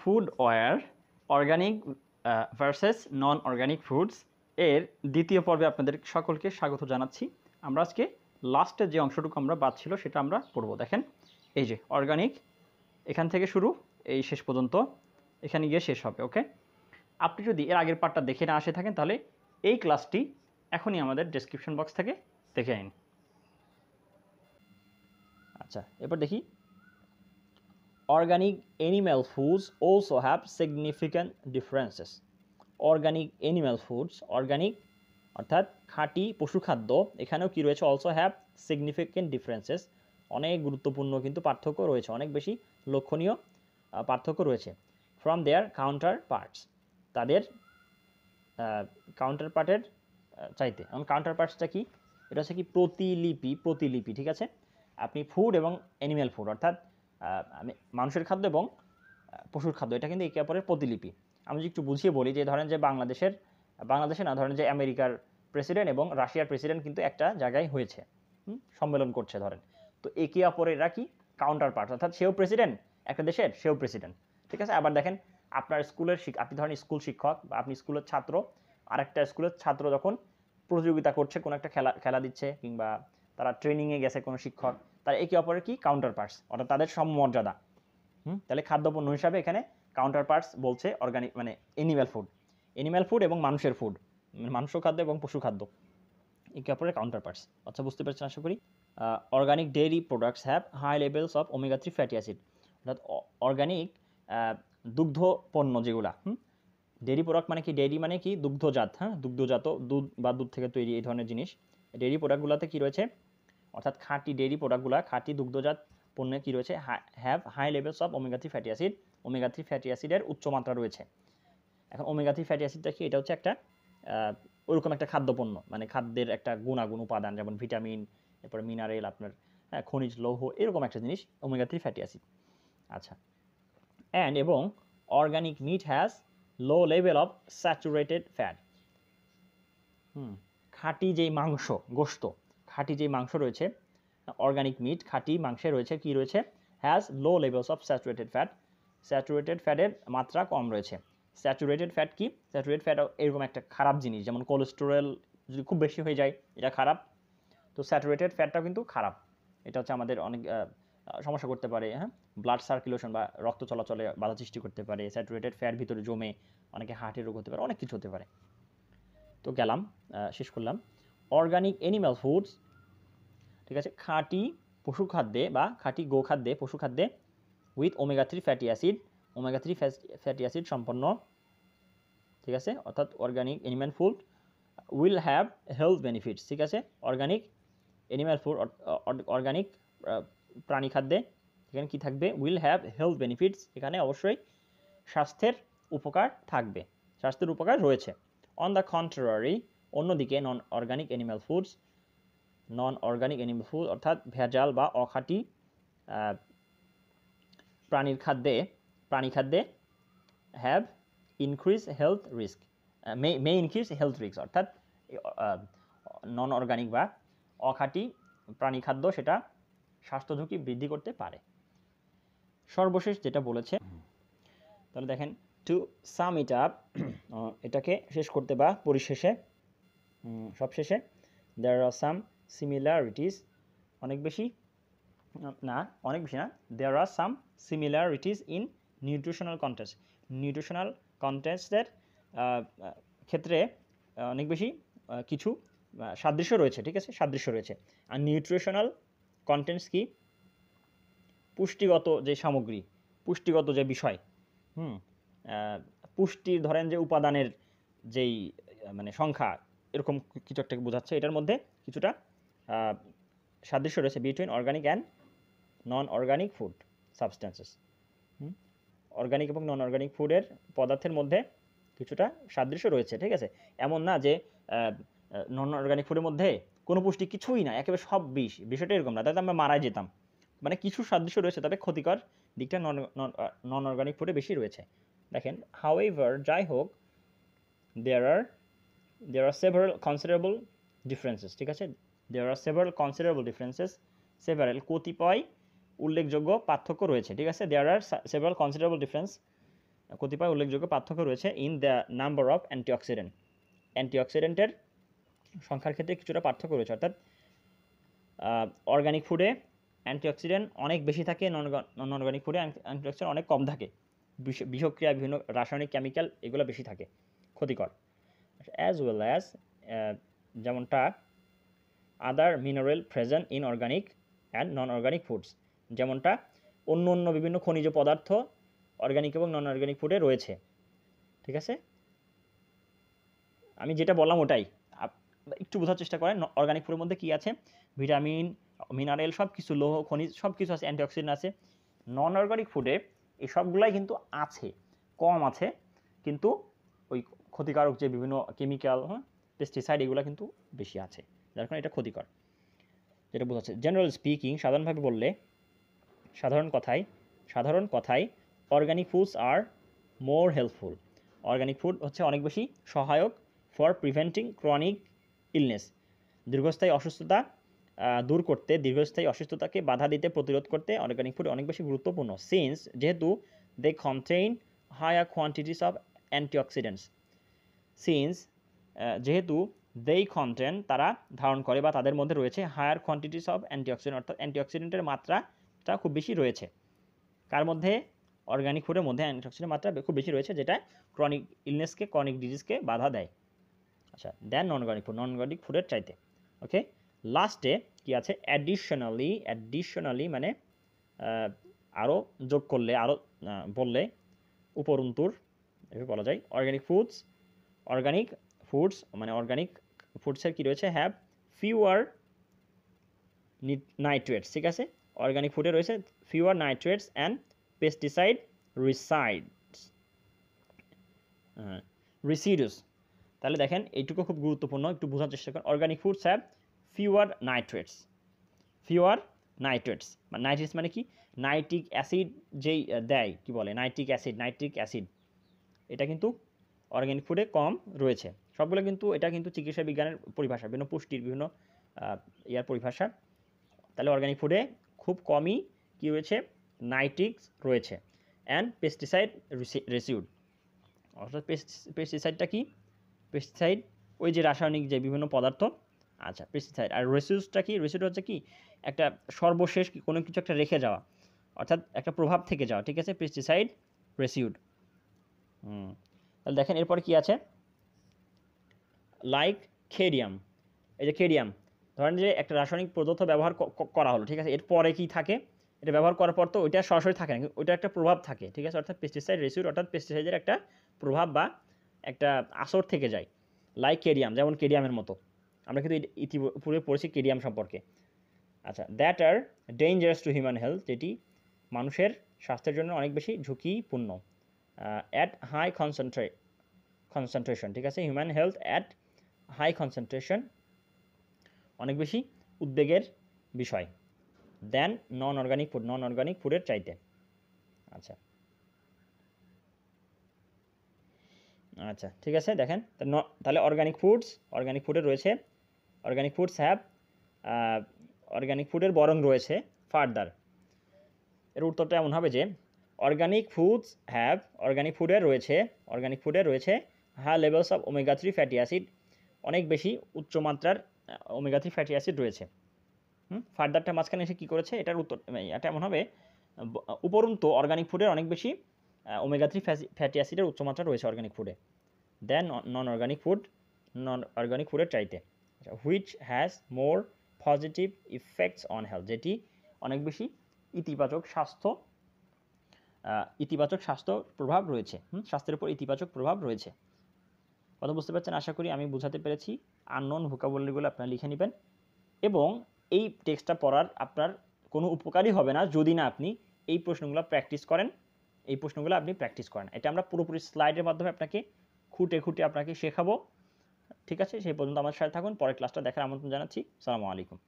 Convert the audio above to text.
Food war organic versus non organic foods এর দ্বিতীয় পর্বে আপনাদের সকলকে স্বাগত জানাচ্ছি। আমরা আজকে লাস্টের যে অংশটুকু আমরা বাদ ছিল সেটা আমরা পড়ব। দেখেন এই যে অর্গানিক, এখান থেকে শুরু এই শেষ পর্যন্ত, এখানে গিয়ে শেষ হবে। ওকে, আপনি যদি এর আগের পার্টটা দেখে না আসে থাকেন তাহলে এই ক্লাসটি এখনই আমাদের ডেসক্রিপশন বক্স থেকে দেখে নিন। আচ্ছা, এবার দেখি organic animal foods also have significant differences. Organic animal foods, organic অর্থাৎ খাঁটি পশু খাদ্য, এখানেও কি রয়েছে, also have significant differences, অনেক গুরুত্বপূর্ণ কিন্তু পার্থক্য রয়েছে, অনেক বেশি লক্ষণীয় পার্থক্য রয়েছে from their counterparts, তাদের কাউন্টারপার্টের চাইতে। এখন কাউন্টারপার্টসটা কি? এটা হচ্ছে কি প্রতিলিপি, ঠিক আছে। আপনি ফুড এবং অ্যানিম্যাল ফুড অর্থাৎ মানুষের খাদ্য এবং পশুর খাদ্য, এটা কিন্তু একে অপরের প্রতিলিপি। আমি যদি একটু বুঝিয়ে বলি যে ধরেন যে বাংলাদেশে না, ধরেন যে আমেরিকার প্রেসিডেন্ট এবং রাশিয়ার প্রেসিডেন্ট কিন্তু একটা জায়গায় হয়েছে, সম্মেলন করছে ধরেন, তো একে অপরের এরা কি কাউন্টার পার্ট, অর্থাৎ সেও প্রেসিডেন্ট একটা দেশের, সেও প্রেসিডেন্ট, ঠিক আছে। আবার দেখেন আপনার স্কুলের আপনি ধরেন স্কুল শিক্ষক বা আপনি স্কুলের ছাত্র, আরেকটা স্কুলের ছাত্র যখন প্রতিযোগিতা করছে, কোনো একটা খেলা দিচ্ছে কিংবা তারা ট্রেনিংয়ে গেছে কোনো শিক্ষক, তারা একে অপরের কি কাউন্টার পার্টস, অর্থাৎ তাদের সমমর্যাদা। তাহলে খাদ্যপণ্য হিসাবে এখানে কাউন্টার পার্টস বলছে অর্গানিক মানে এনিম্যাল ফুড এবং মানুষের ফুড, মাংস খাদ্য এবং পশু খাদ্য একে অপরের কাউন্টার পার্টস। আচ্ছা, বুঝতে পারছেন আশা করি। Organic dairy products have high levels of omega 3 fatty acid, অর্থাৎ অর্গানিক দুগ্ধ পণ্য যেগুলা, ডেয়ারি প্রোডাক্ট মানে কি, ডেয়ারি মানে কি দুগ্ধজাত, দুগ্ধজাত দুধ বা দুধ থেকে তৈরি এই ধরনের জিনিস। ডেয়ারি প্রোডাক্টগুলোতে কী রয়েছে, অর্থাৎ খাঁটি ডেয়ারি প্রোডাক্টগুলো, খাঁটি দুগ্ধজাত পণ্যে কী রয়েছে, have high levels of omega 3 fatty acid, omega 3 fatty অ্যাসিডের উচ্চমাত্রা রয়েছে। এখন ওমেগা 3 ফ্যাটি অ্যাসিডটা কি, এটা হচ্ছে একটা ওইরকম একটা খাদ্যপণ্য, মানে খাদ্যের একটা গুণাগুণ উপাদান, যেমন ভিটামিন, এরপরে মিনারেল, আপনার খনিজ লৌহ, এরকম একটা জিনিস ওমেগা 3 ফ্যাটি অ্যাসিড। আচ্ছা, অ্যান্ড এবং organic meat has low level of saturated fat, খাঁটি যেই মাংস, গোশত, খাঁটি যেই মাংস রয়েছে, অর্গানিক মিট, খাঁটি মাংসে রয়েছে কি রয়েছে, has low levels of saturated fat, saturated ফ্যাটের মাত্রা কম রয়েছে। স্যাচুরেটেড ফ্যাট কি, স্যাচুরেটেড ফ্যাট এরকম একটা খারাপ জিনিস, যেমন কোলেস্টেরল যদি খুব বেশি হয়ে যায় এটা খারাপ, তো স্যাচুরেটেড ফ্যাটটাও কিন্তু খারাপ। এটা হচ্ছে আমাদের অনেক সমস্যা করতে পারে, ব্লাড সার্কুলেশন বা রক্ত চলাচলে বাধা সৃষ্টি করতে পারে। স্যাচুরেটেড ফ্যাট ভিতরে জমে অনেকে হার্টের রোগ হতে পারে, অনেক কিছু হতে পারে। তো গেলাম, শেষ করলাম। অর্গানিক অ্যানিম্যাল ফুডস, ঠিক আছে, খাঁটি পশু খাদ্যে বা খাঁটি গোখাদ্যে, পশু খাদ্যে, with omega 3 fatty acid, omega 3 fatty acid সম্পন্ন, ঠিক আছে, অর্থাৎ organic animal food will have health benefits, ঠিক আছে। অর্গানিক অ্যানিম্যাল ফুড, অর্গানিক প্রাণী খাদ্যে এখানে কী থাকবে, উইল হ্যাভ হেলথ বেনিফিটস, এখানে অবশ্যই স্বাস্থ্যের উপকার থাকবে, স্বাস্থ্যের উপকার রয়েছে। অন দ্য কন্ট্রারি, অন্যদিকে নন অর্গানিক অ্যানিম্যাল ফুডস, নন অর্গানিক অ্যানিম্যাল ফুড অর্থাৎ ভেজাল বা অখাঁটি প্রাণী খাদ্যে have increase health risk, may increase health risk, অর্থাৎ নন অর্গানিক বা অখাঁটি প্রাণী খাদ্য সেটা স্বাস্থ্য ঝুঁকি বৃদ্ধি করতে পারে। সর্বশেষ যেটা বলেছে, তাহলে দেখেন, টু সাম ইট আপ, এটাকে শেষ করতে বা পরিশেষে, সবশেষে, দেয়ার আর সাম সিমিলারিটিস, অনেক বেশি না, there are some similarities in nutritional contents, nutritional কন্টেস্টের ক্ষেত্রে অনেক বেশি কিছু সাদৃশ্য রয়েছে, ঠিক আছে, সাদৃশ্য রয়েছে। আর নিউট্রিশনাল কন্টেন্টস কি, পুষ্টিগত যে সামগ্রী, পুষ্টিগত যে বিষয়, পুষ্টির ধরেন যে উপাদানের যেই মানে সংখ্যা, এরকম কিছু একটা বোঝাচ্ছে, এটার মধ্যে কিছুটা সাদৃশ্য রয়েছে between organic and non organic food substances. Organic এবং নন অর্গানিক ফুডের পদার্থের মধ্যে কিছুটা সাদৃশ্য রয়েছে, ঠিক আছে। এমন না যে নন অর্গানিক ফুডের মধ্যে কোনো পুষ্টি কিছুই না, একেবারে সব বিষ, বিষয়টা এরকম না, তাতে আমরা মারাই যেতাম। মানে কিছু সাদৃশ্য রয়েছে, তবে ক্ষতিকর দিকটা নন অর্গানিক ফুডে বেশি রয়েছে। দেখেন, হাউএভার, যাই হোক, there are several considerable differences, ঠিক আছে, there are several considerable differences, several কতিপয় উল্লেখযোগ্য পার্থক্য রয়েছে, ঠিক আছে। There are several considerable difference কতিপয় উল্লেখযোগ্য পার্থক্য রয়েছে in the number of antioxidant. অ্যান্টিঅক্সিডেন্টের সংখ্যার ক্ষেত্রে কিছুটা পার্থক্য রয়েছে, অর্থাৎ অর্গানিক ফুডে অ্যান্টিঅক্সিডেন্ট অনেক বেশি থাকে, নন অর্গানিক ফুডে অ্যান্টিঅক্সিডেন্ট অনেক কম থাকে। বিষক্রিয়া, বিভিন্ন রাসায়নিক কেমিক্যাল এগুলো বেশি থাকে, ক্ষতিকর। অ্যাজ ওয়েল অ্যাজ যেমনটা other mineral present in organic and non organic foods, যেমনটা অন্য অন্য বিভিন্ন খনিজ পদার্থ অর্গানিক এবং নন অর্গানিক ফুডে রয়েছে। ঠিক আছে, আমি যেটা বললাম ওটাই একটু বোঝার চেষ্টা করেন। অর্গানিক ফুডের মধ্যে কী আছে, ভিটামিন, মিনারেল, সব কিছু, লৌহ, খনিজ সব কিছু আছে, অ্যান্টিঅক্সিডেন্ট আছে। নন অর্গানিক ফুডে এই সবগুলাই কিন্তু আছে, কম আছে, কিন্তু ওই ক্ষতিকারক যে বিভিন্ন কেমিক্যাল, পেস্টিসাইড, এগুলো কিন্তু বেশি আছে, যার কারণে এটা ক্ষতিকর, যেটা বোঝাচ্ছে। জেনারেল স্পিকিং, সাধারণভাবে বললে, সাধারণ কথায় অর্গানিক ফুডস আর মোর হেল্পফুল। অর্গানিক ফুড হচ্ছে অনেক বেশি সহায়ক ফর প্রিভেন্টিং ক্রনিক ইলনেস, দীর্ঘস্থায়ী অসুস্থতা দূর করতে, দীর্ঘস্থায়ী অসুস্থতাকে বাধা দিতে, প্রতিরোধ করতে অর্গানিক ফুড অনেক বেশি গুরুত্বপূর্ণ। সিন্স, যেহেতু they contain higher quantities of antioxidants. Since, যেহেতু দেই কন্টেন, তারা ধারণ করে বা তাদের মধ্যে রয়েছে হায়ার কোয়ান্টিটিস অফ অ্যান্টিঅক্সিডেন্ট, অর্থাৎ অ্যান্টিঅক্সিডেন্টের মাত্রাটা খুব বেশি রয়েছে। কার মধ্যে? অর্গানিক ফুডের মধ্যে অ্যান্টিঅক্সিডেন্টের মাত্রা খুব বেশি রয়েছে, যেটা ক্রনিক ইলনেসকে, ক্রনিক ডিজিজকে বাধা দেয়। আচ্ছা, দেন নন অর্গানিক ফুডের চাইতে। ওকে, লাস্টে কি আছে? অ্যাডিশনালি মানে আরও যোগ করলে, আরও বললে, উপরন্তুর এভাবে বলা যায়। অর্গানিক ফুডস মানে অর্গানিক ফুডসের কী রয়েছে? Have fewer nitrates. ঠিক আছে, অর্গানিক ফুডে রয়েছে ফিউয়ার নাইট্রেটস অ্যান্ড পেস্টিসাইড রিসিডুস। তাহলে দেখেন, এইটুকু খুব গুরুত্বপূর্ণ, একটু বোঝার চেষ্টা করেন। Organic foods have fewer nitrates মানে নাইট্রেটস মানে কি? নাইট্রিক অ্যাসিড যেই দেয়, কি বলে, নাইট্রিক অ্যাসিড, এটা কিন্তু অর্গানিক ফুডে কম রয়েছে। সবগুলো কিন্তু, এটা কিন্তু চিকিৎসা বিজ্ঞানের পরিভাষা, বিভিন্ন পুষ্টির বিভিন্ন ইয়ার পরিভাষা। তাহলে অর্গানিক ফুডে খুব কমই কি রয়েছে? নাইট্রিক্স রয়েছে, অ্যান্ড পেস্টিসাইড রেসিউড। অর্থাৎ পেস্টিসাইডটা কি? পেস্টিসাইড ওই যে রাসায়নিক যে বিভিন্ন পদার্থ। আচ্ছা, পেস্টিসাইড। আর রেসিউডসটা কি? রেসিউড হচ্ছে কি? একটা সর্বশেষ কোনো কিছু একটা রেখে যাওয়া, অর্থাৎ একটা প্রভাব থেকে যাওয়া। ঠিক আছে, পেস্টিসাইড রেসিউড। তাহলে দেখেন এরপরে কি আছে? লাইক কেডিয়াম। এই যে কেডিয়াম, ধরেন যে একটা রাসায়নিক পদার্থ ব্যবহার করা হলো, ঠিক আছে, এরপরে কি থাকে? এটা ব্যবহার করার পর তো ওইটা সরাসরি থাকে না, ওইটা একটা প্রভাব থাকে। ঠিক আছে, অর্থাৎ পেস্টিসাইড রেসিউড, অর্থাৎ পেস্টিসাইডের একটা প্রভাব বা একটা আসর থেকে যায়। লাইক কেডিয়াম, যেমন কেডিয়ামের মতো। আমরা কিন্তু ইতিপূর্বে পড়েছি কেডিয়াম সম্পর্কে। আচ্ছা, that are dangerous to human health, যেটি মানুষের স্বাস্থ্যের জন্য অনেক বেশি ঝুঁকিপূর্ণ। At high concentration. ঠিক আছে, human health at high concentration, অনেক বেশি উদ্বেগের বিষয়। দেন নন অর্গানিক ফুডের চাইতে। আচ্ছা, ঠিক আছে, দেখেন তাহলে অর্গানিক ফুডের রয়েছে, অর্গানিক ফুডস হ্যাভ, অর্গানিক ফুডের বরং রয়েছে ফার্দার। এর উত্তরটা এমন হবে যে অর্গানিক ফুডের রয়েছে high levels of omega 3 fatty acid, অনেক বেশি উচ্চমাত্রার ওমেগা 3 ফ্যাটি অ্যাসিড রয়েছে। ফার্দারটা মাঝখানে এসে কী করেছে? এটার উত্তর এটা এমন হবে, উপরন্তু অর্গানিক ফুডের অনেক বেশি ওমেগা 3 ফ্যাটি অ্যাসিডের উচ্চমাত্রা রয়েছে অর্গানিক ফুডে, দেন নন অর্গানিক ফুডের চাইতে। Which has more positive effects on health, যেটি অনেক বেশি ইতিবাচক স্বাস্থ্য প্রভাব রয়েছে, স্বাস্থ্যের উপর ইতিবাচক প্রভাব রয়েছে। কথা বুঝতে পারছেন? আশা করি আমি বোঝাতে পেরেছি। আননোন ভোকাবুলারিগুলো আপনারা লিখে নেবেন, এবং এই টেক্সটটা পড়ার আপনার কোনো উপকারই হবে না যদি না আপনি এই প্রশ্নগুলো প্র্যাকটিস করেন। এটা আমরা পুরোপুরি স্লাইডের মাধ্যমে আপনাকে খুঁটে আপনাকে শেখাবো। ঠিক আছে, সেই পর্যন্ত আমার সাথে থাকুন। পরের ক্লাসটা দেখার আমন্ত্রণ জানাচ্ছি। আসসালামু আলাইকুম।